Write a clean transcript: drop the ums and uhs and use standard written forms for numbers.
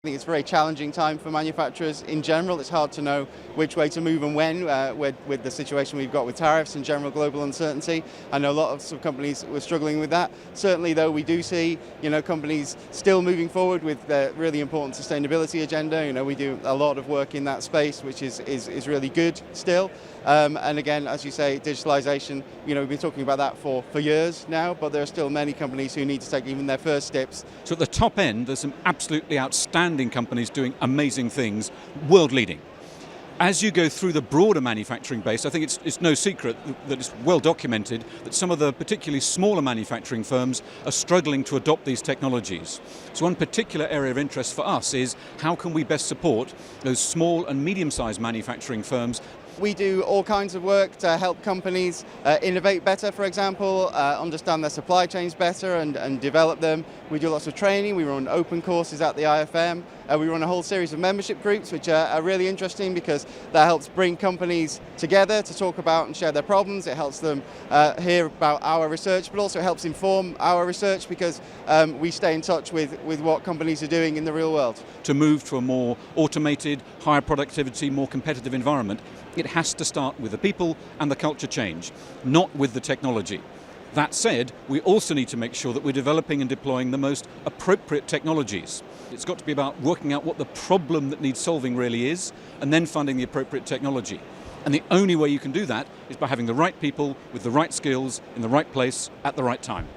I think it's a very challenging time for manufacturers in general. It's hard to know which way to move and when with the situation we've got with tariffs and general global uncertainty. I know a lot of companies were struggling with that. Certainly, though, we do see companies still moving forward with their really important sustainability agenda. We do a lot of work in that space, which is really good still. And again, as you say, digitalization, we've been talking about that for years now, but there are still many companies who need to take even their first steps. So at the top end, there's some absolutely outstanding companies doing amazing things, world leading. As you go through the broader manufacturing base, I think it's no secret that it's well documented that some of the particularly smaller manufacturing firms are struggling to adopt these technologies. So one particular area of interest for us is how can we best support those small and medium-sized manufacturing firms. We do all kinds of work to help companies innovate better, for example, understand their supply chains better and develop them. We do lots of training, we run open courses at the IfM, we run a whole series of membership groups which are really interesting because that helps bring companies together to talk about and share their problems. It helps them hear about our research, but also it helps inform our research because we stay in touch with what companies are doing in the real world. To move to a more automated, higher productivity, more competitive environment, it has to start with the people and the culture change, not with the technology. That said, we also need to make sure that we're developing and deploying the most appropriate technologies. It's got to be about working out what the problem that needs solving really is, and then finding the appropriate technology. And the only way you can do that is by having the right people with the right skills in the right place at the right time.